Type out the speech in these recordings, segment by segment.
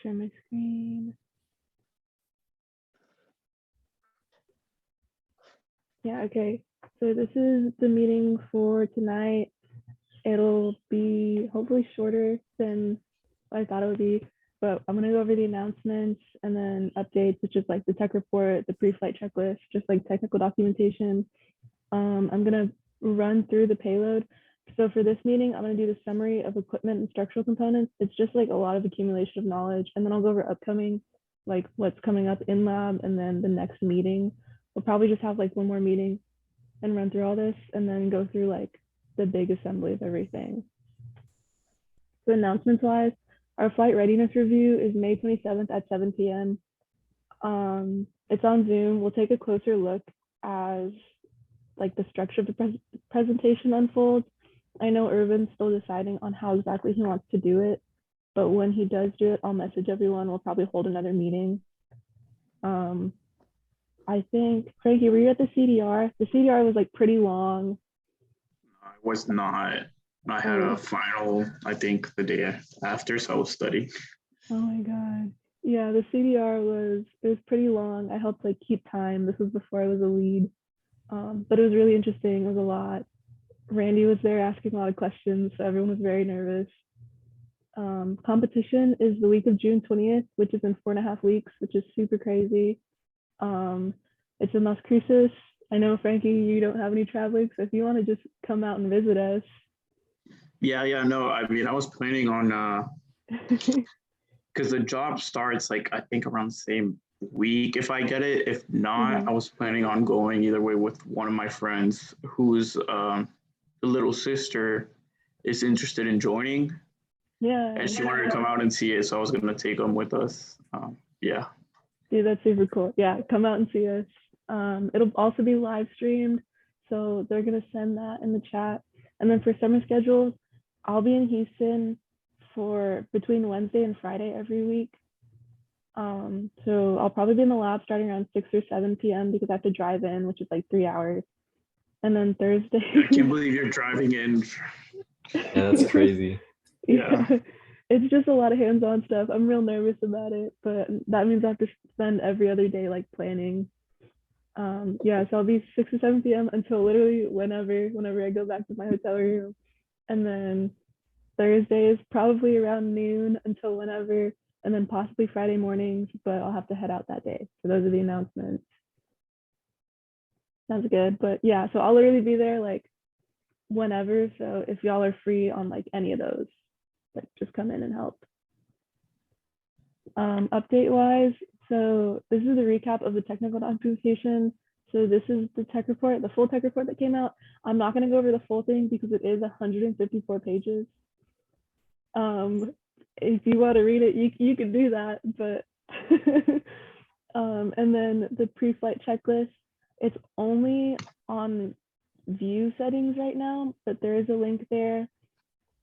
share my screen. Yeah, okay. So this is the meeting for tonight. It'll be hopefully shorter than what I thought it would be, but I'm gonna go over the announcements and then updates, which is like the tech report, the pre-flight checklist, just like technical documentation. I'm gonna run through the payload. So for this meeting, I'm gonna do the summary of equipment and structural components. It's just like a lot of accumulation of knowledge, and then I'll go over upcoming, like what's coming up in lab, and then the next meeting. We'll probably just have like one more meeting and run through all this, and then go through like the big assembly of everything. So announcements wise, our flight readiness review is May 27th at 7 p.m. It's on Zoom. We'll take a closer look as like the structure of the presentation unfolds. I know Irvin's still deciding on how exactly he wants to do it, but when he does do it, I'll message everyone. We'll probably hold another meeting. I think, Frankie, were you at the CDR? The CDR was like pretty long. I was not. I had a final, I think, the day after, so I was studying. Oh my God. Yeah, the CDR was pretty long. I helped like keep time. This was before I was a lead. But it was really interesting. It was a lot. Randy was there asking a lot of questions, so everyone was very nervous. Competition is the week of June 20th, which is in 4.5 weeks, which is super crazy. It's in Las Cruces. I know, Frankie, you don't have any traveling, so if you want to just come out and visit us. Yeah, no, I mean, I was planning on, because the job starts like, I think around the same week if I get it. If not, I was planning on going either way with one of my friends whose little sister is interested in joining. Yeah. And she wanted to come out and see it, so I was going to take them with us. Yeah. Dude, that's super cool. Yeah, come out and see us. It'll also be live streamed, so they're gonna send that in the chat. And then for summer schedules, I'll be in Houston for between Wednesday and Friday every week. So I'll probably be in the lab starting around 6 or 7 p.m. because I have to drive in, which is like 3 hours. And then Thursday. I can't believe you're driving in. Yeah, that's crazy. Yeah. It's just a lot of hands-on stuff. I'm real nervous about it, but that means I have to spend every other day like planning. Yeah, so I'll be 6 or 7 p.m. until literally whenever I go back to my hotel room. And then Thursday is probably around noon until whenever, and then possibly Friday mornings, but I'll have to head out that day. So those are the announcements. Sounds good. But yeah, so I'll literally be there like whenever. So if y'all are free on like any of those, like just come in and help. Update wise, so this is a recap of the technical documentation. So this is the tech report, the full tech report that came out. I'm not going to go over the full thing because it is 154 pages. If you want to read it, you can do that, but and then the pre-flight checklist, it's only on view settings right now, but there is a link there.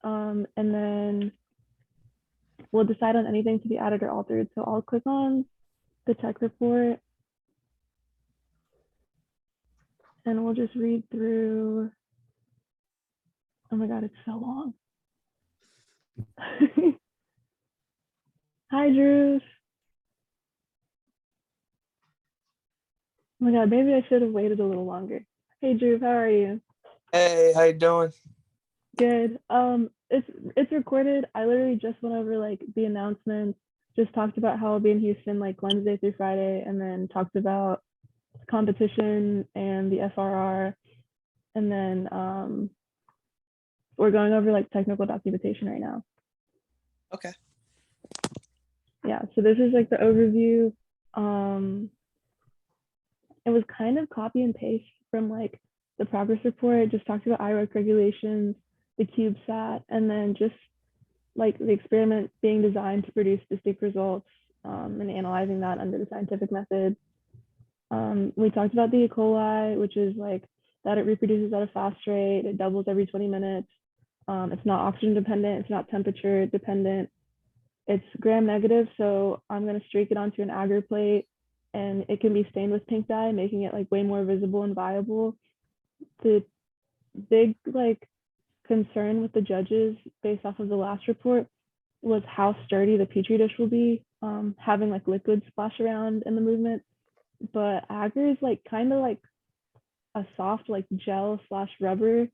And then we'll decide on anything to be added or altered. So I'll click on the tech report and we'll just read through. Oh my God, it's so long. Hi, Drew. Oh my God, maybe I should have waited a little longer. Hey, Drew, how are you? Hey, how you doing? Good. It's recorded. I literally just went over like the announcements, just talked about how I'll be in Houston like Wednesday through Friday, and then talked about competition and the FRR, and then we're going over like technical documentation right now. Okay. Yeah, so this is like the overview. It was kind of copy and paste from like the progress report. It just talked about IROC regulations, the CubeSat, and then just like the experiment being designed to produce distinct results, and analyzing that under the scientific method. We talked about the E. coli, which is like that it reproduces at a fast rate, it doubles every 20 minutes. It's not oxygen dependent, it's not temperature dependent. It's gram negative, so I'm gonna streak it onto an agar plate and it can be stained with pink dye, making it like way more visible and viable. The big like concern with the judges based off of the last report was how sturdy the petri dish will be. having like liquid splash around in the movement. But agar is like kind of like a soft like gel slash rubber,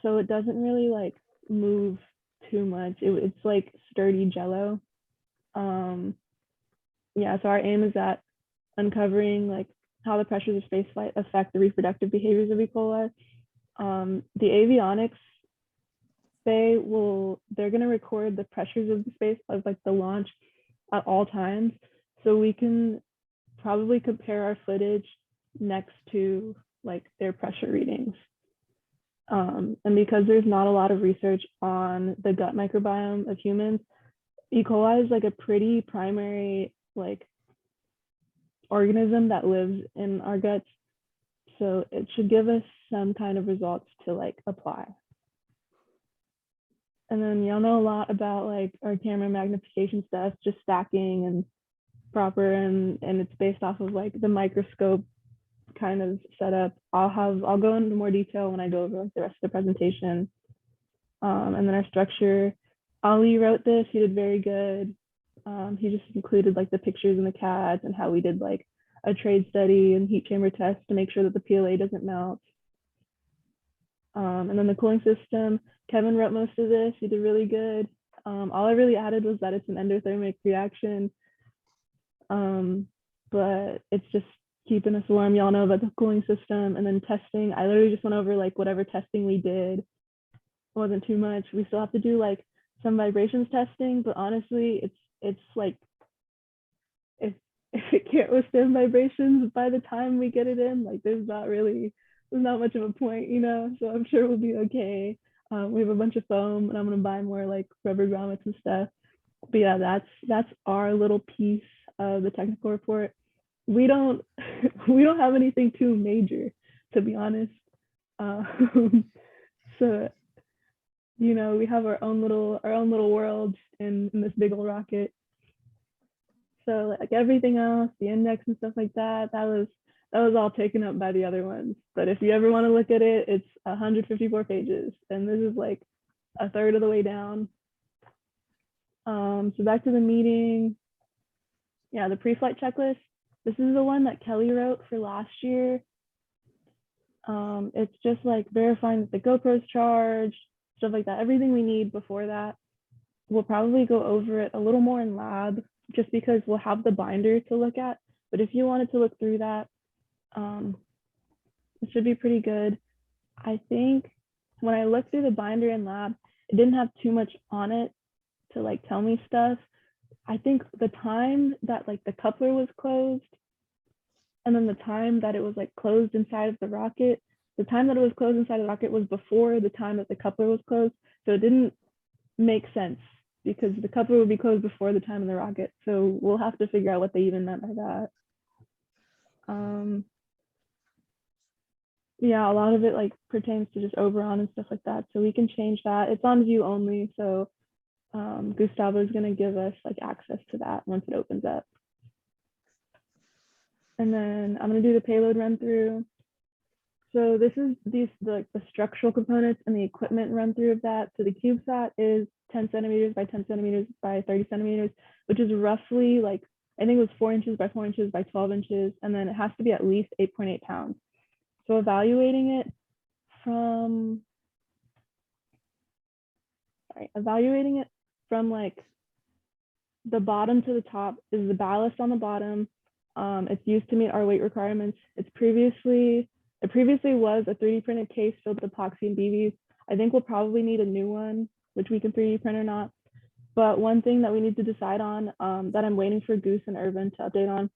so it doesn't really like move too much. It's like sturdy jello. Yeah, so our aim is at uncovering like how the pressures of spaceflight affect the reproductive behaviors of E. coli. The avionics they're going to record the pressures of the space of like the launch at all times, so we can probably compare our footage next to like their pressure readings. And because there's not a lot of research on the gut microbiome of humans, E. coli is like a pretty primary like organism that lives in our guts. So it should give us some kind of results to like apply. And then y'all know a lot about like our camera magnification stuff, just stacking and proper, and it's based off of like the microscope kind of setup. I'll go into more detail when I go over like the rest of the presentation. And then our structure, Ali wrote this, he did very good. He just included like the pictures and the CADs and how we did like a trade study and heat chamber test to make sure that the PLA doesn't melt. And then the cooling system, Kevin wrote most of this, he did really good. All I really added was that it's an endothermic reaction, but it's just keeping us warm. Y'all know about the cooling system. And then testing, I literally just went over like whatever testing we did. It wasn't too much. We still have to do like some vibrations testing, but honestly, it's like if it can't withstand vibrations by the time we get it in, like there's not much of a point, you know. So I'm sure we'll be okay. We have a bunch of foam, and I'm gonna buy more like rubber grommets and stuff. But yeah, that's our little piece of the technical report. We don't have anything too major, to be honest. So you know, we have our own little world in this big old rocket. So like everything else, the index and stuff like that, that was all taken up by the other ones. But if you ever want to look at it, it's 154 pages, and this is like a third of the way down. So back to the meeting. Yeah, the pre-flight checklist. This is the one that Kelly wrote for last year. It's just like verifying that the GoPro's charged, stuff like that. Everything we need before that. We'll probably go over it a little more in lab, just because we'll have the binder to look at. But if you wanted to look through that, it should be pretty good. I think when I looked through the binder in lab, it didn't have too much on it to like tell me stuff. I think the time that like the coupler was closed, and then the time that it was like closed inside of the rocket, the time that it was closed inside of the rocket was before the time that the coupler was closed. So it didn't make sense because the coupler would be closed before the time of the rocket. So we'll have to figure out what they even meant by that. Yeah, a lot of it like pertains to just Oberon and stuff like that. So we can change that. It's on view only. So Gustavo is going to give us like access to that once it opens up. And then I'm going to do the payload run through. So this is the structural components and the equipment run through of that. So the CubeSat is 10 centimeters by 10 centimeters by 30 centimeters, which is roughly like, I think it was 4 inches by 4 inches by 12 inches. And then it has to be at least 8.8 pounds. So evaluating it from like the bottom to the top is the ballast on the bottom. It's used to meet our weight requirements. It previously was a 3D printed case filled with epoxy and BBs. I think we'll probably need a new one, which we can 3D print or not. But one thing that we need to decide on, that I'm waiting for Goose and Irvin to update on,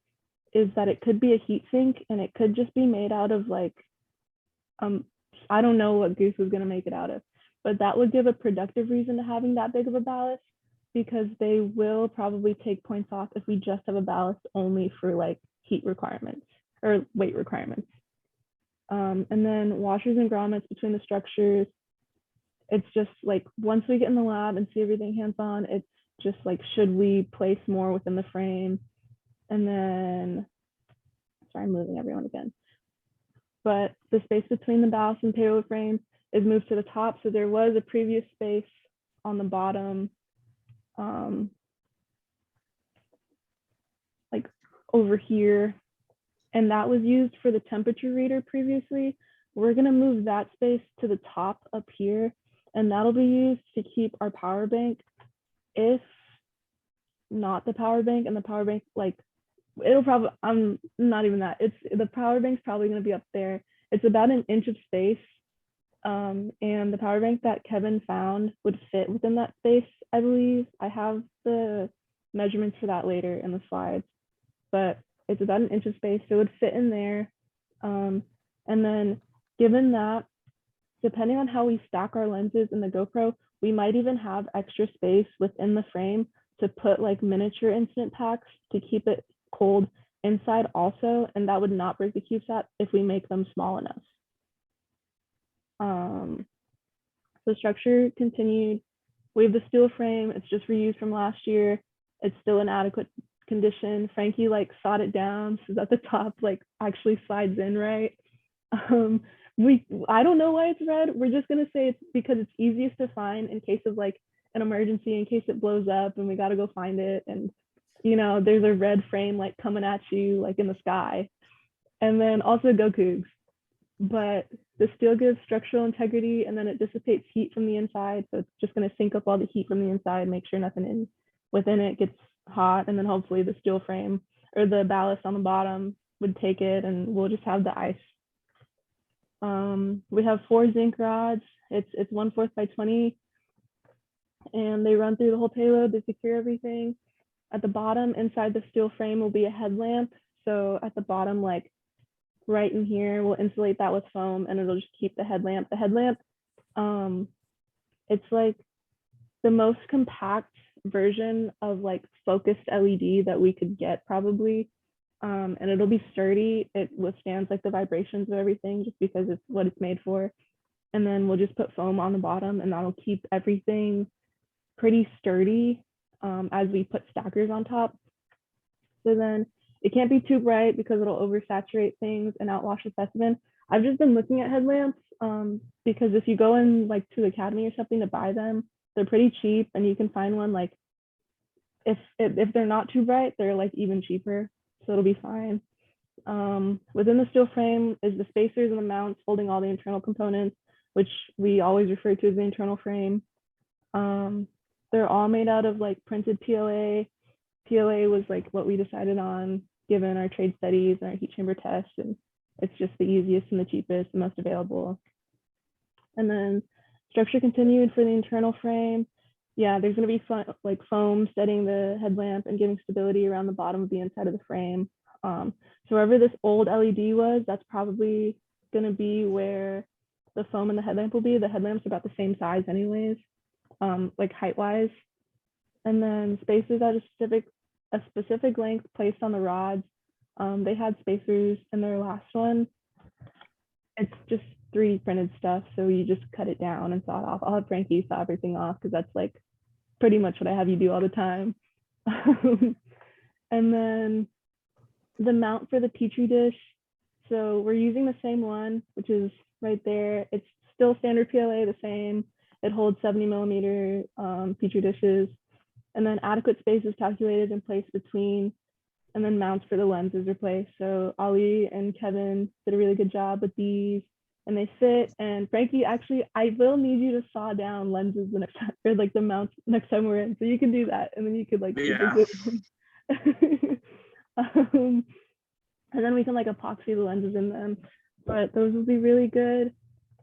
is that it could be a heat sink, and it could just be made out of like, I don't know what Goose was gonna make it out of, but that would give a productive reason to having that big of a ballast, because they will probably take points off if we just have a ballast only for like heat requirements or weight requirements. And then washers and grommets between the structures. It's just like once we get in the lab and see everything hands-on, it's just like, should we place more within the frame? And then, sorry, I'm moving everyone again. But the space between the ballast and payload frame is moved to the top. So there was a previous space on the bottom. over here, and that was used for the temperature reader previously. We're gonna move that space to the top up here, and that'll be used to keep our power bank. If not the power bank, and the power bank, like, it'll probably, I'm not even that, it's, the power bank's probably gonna be up there. It's about an inch of space. And the power bank that Kevin found would fit within that space, I believe. I have the measurements for that later in the slides, but it's about an inch of space, so it would fit in there. And then given that, depending on how we stack our lenses in the GoPro, we might even have extra space within the frame to put like miniature instant packs to keep it cold inside also, and that would not break the CubeSat if we make them small enough. The structure continued. We have the steel frame. It's just reused from last year. It's still in adequate condition. Frankie like sawed it down so that the top like actually slides in right. I don't know why it's red. We're just gonna say it's because it's easiest to find in case of like an emergency, in case it blows up and we gotta go find it. And you know, there's a red frame like coming at you like in the sky. And then also go Cougs. But the steel gives structural integrity, and then it dissipates heat from the inside. So it's just going to sink up all the heat from the inside, make sure nothing within it gets hot. And then hopefully the steel frame or the ballast on the bottom would take it, and we'll just have the ice. We have 4 zinc rods. It's 1/4 by 20, and they run through the whole payload. They secure everything. At the bottom, inside the steel frame, will be a headlamp. So at the bottom, like right in here, we'll insulate that with foam, and it'll just keep the headlamp. The headlamp, it's like the most compact version of like focused LED that we could get probably. And it'll be sturdy. It withstands like the vibrations of everything just because it's what it's made for. And then we'll just put foam on the bottom, and that'll keep everything pretty sturdy as we put stackers on top. So then it can't be too bright because it'll oversaturate things and outwash the specimen. I've just been looking at headlamps because if you go in like to the academy or something to buy them, they're pretty cheap, and you can find one like if they're not too bright, they're like even cheaper, so it'll be fine. Within the steel frame is the spacers and the mounts holding all the internal components, which we always refer to as the internal frame. They're all made out of like printed PLA. PLA was like what we decided on given our trade studies and our heat chamber tests, and it's just the easiest and the cheapest, the most available. And then structure continued for the internal frame. Yeah, there's going to be like foam setting the headlamp and giving stability around the bottom of the inside of the frame. So wherever this old LED was, that's probably going to be where the foam and the headlamp will be. The headlamp's about the same size anyways, like height wise. And then spacers at a specific length placed on the rods. They had spacers in their last one. It's just 3D printed stuff, so you just cut it down and saw it off. I'll have Frankie saw everything off because that's like pretty much what I have you do all the time. And then the mount for the Petri dish. So we're using the same one, which is right there. It's still standard PLA, the same. It holds 70 millimeter Petri dishes. And then adequate space is calculated and placed between, and then mounts for the lenses are placed. So Ali and Kevin did a really good job with these, and they fit. And Frankie, actually, I will need you to saw down lenses the next time, or like the mounts next time we're in. So you can do that, and then you could like, Yeah. and then we can like epoxy the lenses in them. But those will be really good.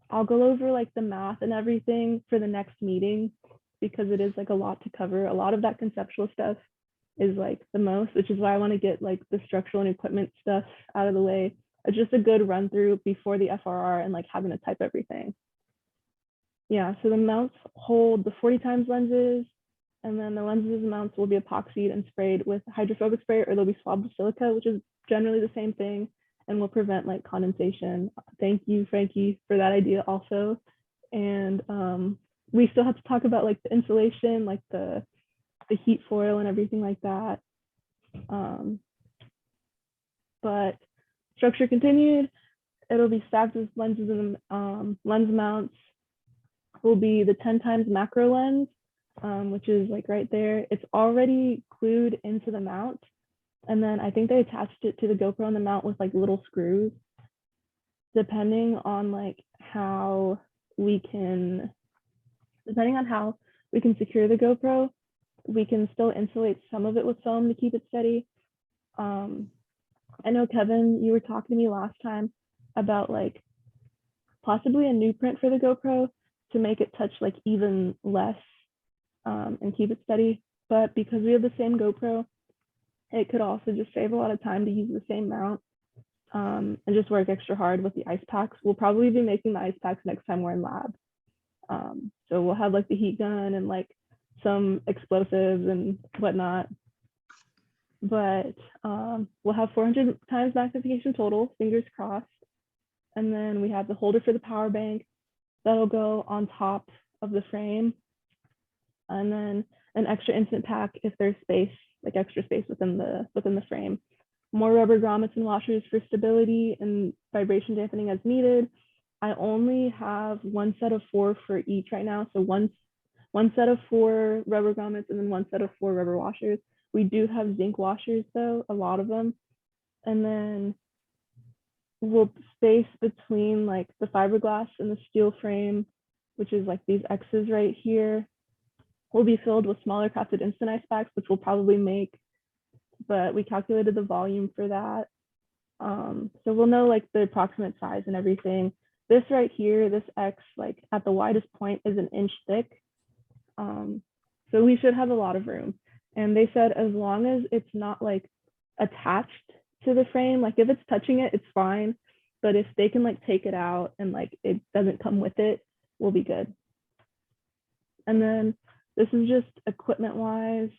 I'll go over like the math and everything for the next meeting, because it is like a lot to cover. A lot of that conceptual stuff is like the most, which is why I want to get like the structural and equipment stuff out of the way. It's just a good run through before the FRR and like having to type everything. Yeah, so the mounts hold the 40 times lenses, and then the lenses mounts will be epoxied and sprayed with hydrophobic spray, or they'll be swabbed with silica, which is generally the same thing, and will prevent like condensation. Thank you, Frankie, for that idea also. And we still have to talk about like the insulation, like the heat foil and everything like that. But structure continued. It'll be stacked with lenses, and lens mounts will be the 10 times macro lens, which is like right there. It's already glued into the mount. And then I think they attached it to the GoPro on the mount with like little screws. Depending on like how we can, depending on how we can secure the GoPro, we can still insulate some of it with foam to keep it steady. I know, Kevin, you were talking to me last time about like possibly a new print for the GoPro to make it touch like even less and keep it steady. But because we have the same GoPro, it could also just save a lot of time to use the same mount and just work extra hard with the ice packs. We'll probably be making the ice packs next time we're in lab. So we'll have like the heat gun and like some explosives and whatnot. But we'll have 400 times magnification total, fingers crossed. And then we have the holder for the power bank that'll go on top of the frame. And then an extra instant pack if there's space, like extra space within the frame. More rubber grommets and washers for stability and vibration dampening as needed. I only have one set of 4 for each right now. So one set of 4 rubber grommets and then one set of 4 rubber washers. We do have zinc washers though, a lot of them. And then we'll space between like the fiberglass and the steel frame, which is like these X's right here, will be filled with smaller crafted instant ice packs, which we'll probably make, but we calculated the volume for that. So we'll know like the approximate size and everything. This right here, this X, like at the widest point is 1 inch thick. So we should have a lot of room. And they said as long as it's not like attached to the frame, like if it's touching it, it's fine. But if they can like take it out and like it doesn't come with it, we'll be good. And then this is just equipment wise.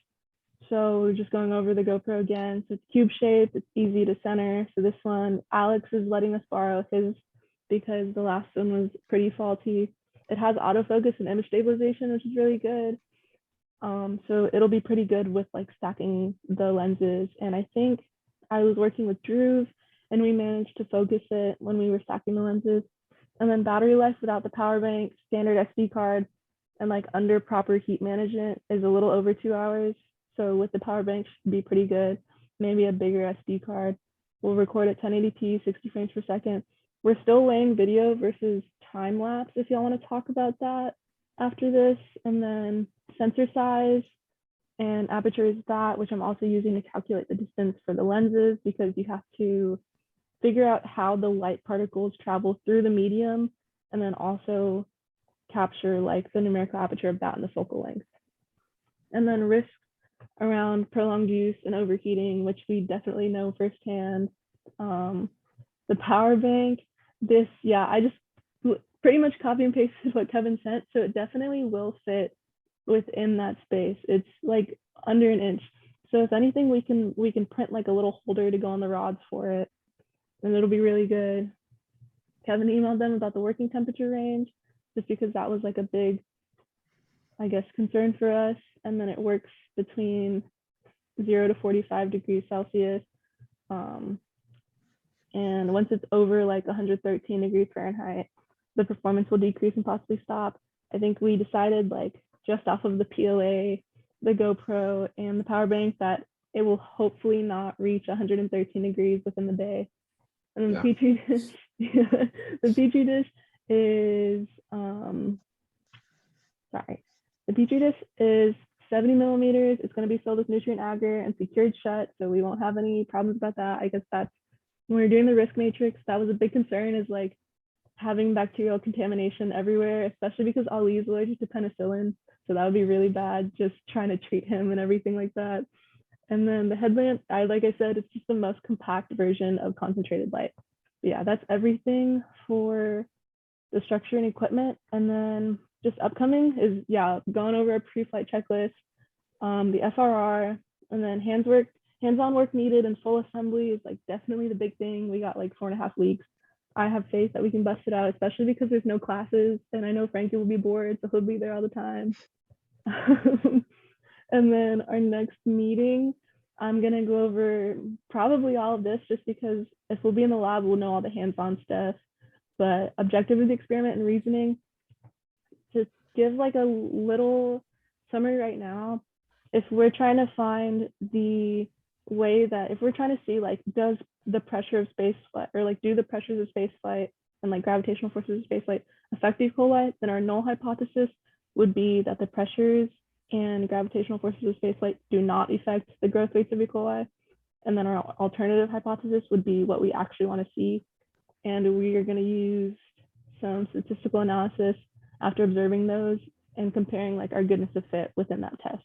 So we're just going over the GoPro again. So it's cube shaped, it's easy to center. So this one, Alex is letting us borrow his because the last one was pretty faulty. It has autofocus and image stabilization, which is really good. So it'll be pretty good with like stacking the lenses. And I think I was working with Drew and we managed to focus it when we were stacking the lenses. And then battery life without the power bank, standard SD card, and like under proper heat management is a little over 2 hours. So with the power bank should be pretty good. Maybe a bigger SD card. We'll record at 1080p, 60 frames per second. We're still weighing video versus time lapse if y'all want to talk about that after this. And then sensor size and aperture is that, which I'm also using to calculate the distance for the lenses because you have to figure out how the light particles travel through the medium and then also capture like the numerical aperture of that and the focal length. And then risks around prolonged use and overheating, which we definitely know firsthand. The power bank, this, yeah, I just pretty much copy and pasted what Kevin sent. So it definitely will fit within that space. It's like under 1 inch. So if anything, we can print like a little holder to go on the rods for it, and it'll be really good. Kevin emailed them about the working temperature range, just because that was like a big, I guess, concern for us. And then it works between 0 to 45 degrees Celsius. And once it's over like 113 degrees Fahrenheit, the performance will decrease and possibly stop. I think we decided like just off of the PLA, the GoPro, and the power bank that it will hopefully not reach 113 degrees within the day. And then the Petri dish, the Petri dish is, the Petri dish is 70 millimeters. It's going to be filled with nutrient agar and secured shut, so we won't have any problems about that. I guess that's when we were doing the risk matrix, that was a big concern, is like having bacterial contamination everywhere, especially because Ali is allergic to penicillin. So that would be really bad, just trying to treat him and everything like that. And then the headlamp, like I said, it's just the most compact version of concentrated light. But yeah, that's everything for the structure and equipment. And then just upcoming is, yeah, going over a pre-flight checklist, the FRR, and then hands-on work needed and full assembly is like definitely the big thing. We got like 4.5 weeks. I have faith that we can bust it out, especially because there's no classes, and I know Frankie will be bored, so he'll be there all the time. And then our next meeting, I'm gonna go over probably all of this just because if we'll be in the lab, we'll know all the hands-on stuff. But objective of the experiment and reasoning, to give like a little summary right now, if we're trying to find the way that if we're trying to see like does the pressure of space flight or like do the pressures of space flight and like gravitational forces of space flight affect the E. coli, then our null hypothesis would be that the pressures and gravitational forces of space flight do not affect the growth rates of E. coli. And then our alternative hypothesis would be what we actually want to see. And we are going to use some statistical analysis after observing those and comparing like our goodness of fit within that test.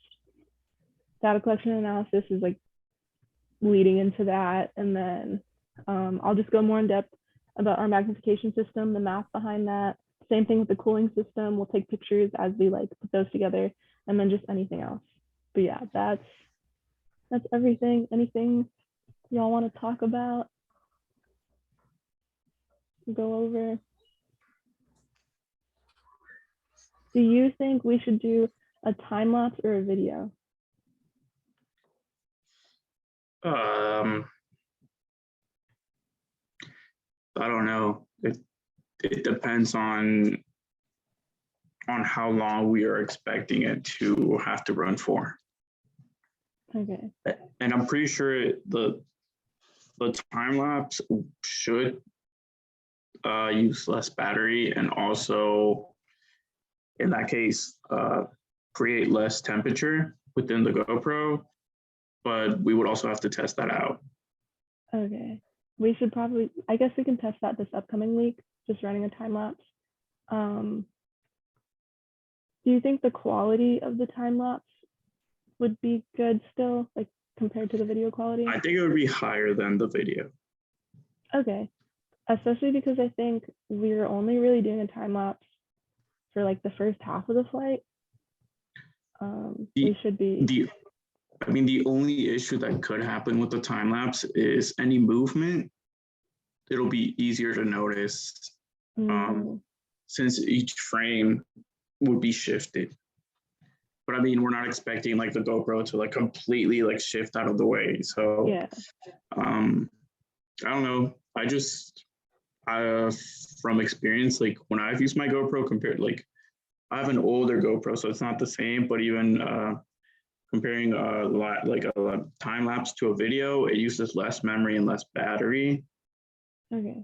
Data collection analysis is like leading into that. And then I'll just go more in depth about our magnification system, the math behind that. Same thing with the cooling system. We'll take pictures as we like put those together, and then just anything else. But yeah, that's everything. Anything y'all want to talk about? Go over. Do you think we should do a time lapse or a video? I don't know. It depends on how long we are expecting it to have to run for. Okay. And I'm pretty sure the time lapse should use less battery, and also in that case create less temperature within the GoPro, but we would also have to test that out. Okay. We should probably, I guess we can test that this upcoming week, just running a time lapse. Do you think the quality of the time lapse would be good still, like compared to the video quality? I think it would be higher than the video. Okay. Especially because I think we're only really doing a time lapse for like the first half of the flight. We should be. The only issue that could happen with the time lapse is any movement. It'll be easier to notice since each frame would be shifted. But I mean, we're not expecting like the GoPro to like completely like shift out of the way. So yeah. I don't know. From experience, like when I've used my GoPro compared, like I have an older GoPro, so it's not the same, but even comparing a time lapse to a video, it uses less memory and less battery. Okay.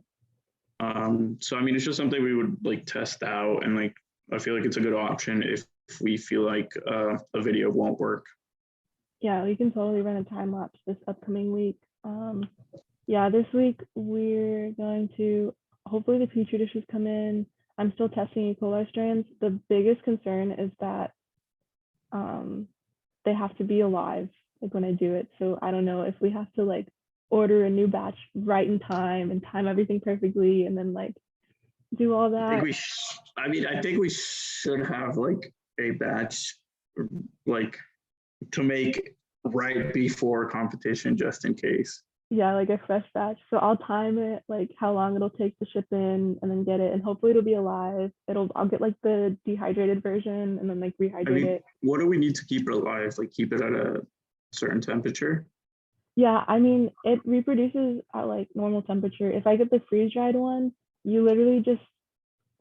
So I mean, it's just something we would like test out, and like I feel like it's a good option if we feel like a video won't work. Yeah, we can totally run a time lapse this upcoming week. Yeah, this week we're going to, hopefully the petri dishes come in. I'm still testing E. coli strands. The biggest concern is that they have to be alive like when I do it. So I don't know if we have to like order a new batch right in time and time everything perfectly and then like do all that. I think we should have like a batch like to make right before competition just in case. Yeah, like a fresh batch. So I'll time it, like how long it'll take to ship in and then get it. And hopefully it'll be alive. I'll get like the dehydrated version and then like rehydrate it. What do we need to keep it alive? Like keep it at a certain temperature? Yeah, I mean, it reproduces at like normal temperature. If I get the freeze dried one, you literally just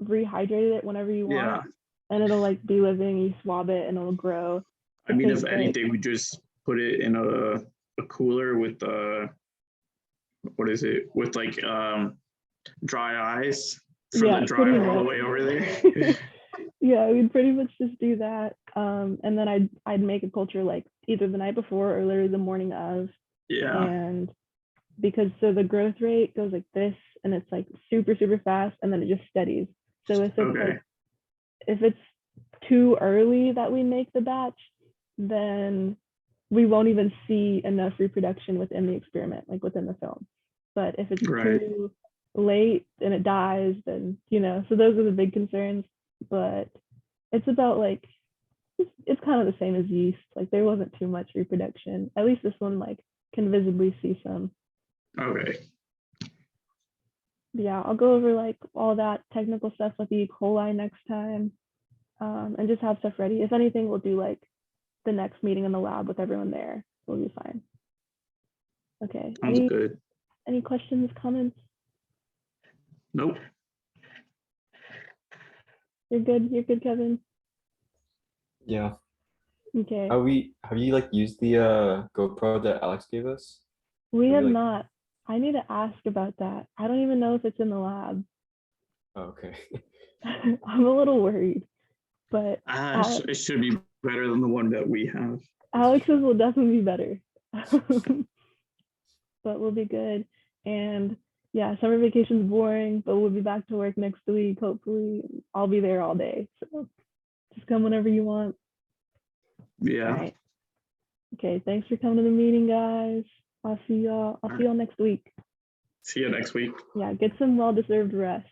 rehydrate it whenever you want. Yeah. And it'll like be living, you swab it and it'll grow. I mean, if anything, we just put it in a cooler with with like dry ice for the dry all the way over there. Yeah, we'd pretty much just do that. And then I'd make a culture like either the night before or literally the morning of. Yeah. And because so the growth rate goes like this and it's like super, super fast and then it just steadies. So if it's like, if it's too early that we make the batch, then we won't even see enough reproduction within the experiment, like within the film. But if it's too late and it dies, then, so those are the big concerns. But it's about like, it's kind of the same as yeast. Like there wasn't too much reproduction. At least this one like can visibly see some. Okay. Yeah, I'll go over like all that technical stuff with the E. coli next time, and just have stuff ready. If anything, we'll do like the next meeting in the lab with everyone there. We'll be fine. Okay. Sounds good. Any questions, comments? Nope. You're good. You're good, Kevin. Yeah. Okay. Have you like used the GoPro that Alex gave us? We Have have you, like- not. I need to ask about that. I don't even know if it's in the lab. Oh, okay. I'm a little worried, but It should be better than the one that we have. Alex's will definitely be better. But we'll be good. And yeah, summer vacation's boring, but we'll be back to work next week. Hopefully, I'll be there all day. So just come whenever you want. Yeah. All right. Okay. Thanks for coming to the meeting, guys. I'll see y'all next week. See you next week. Yeah, get some well-deserved rest.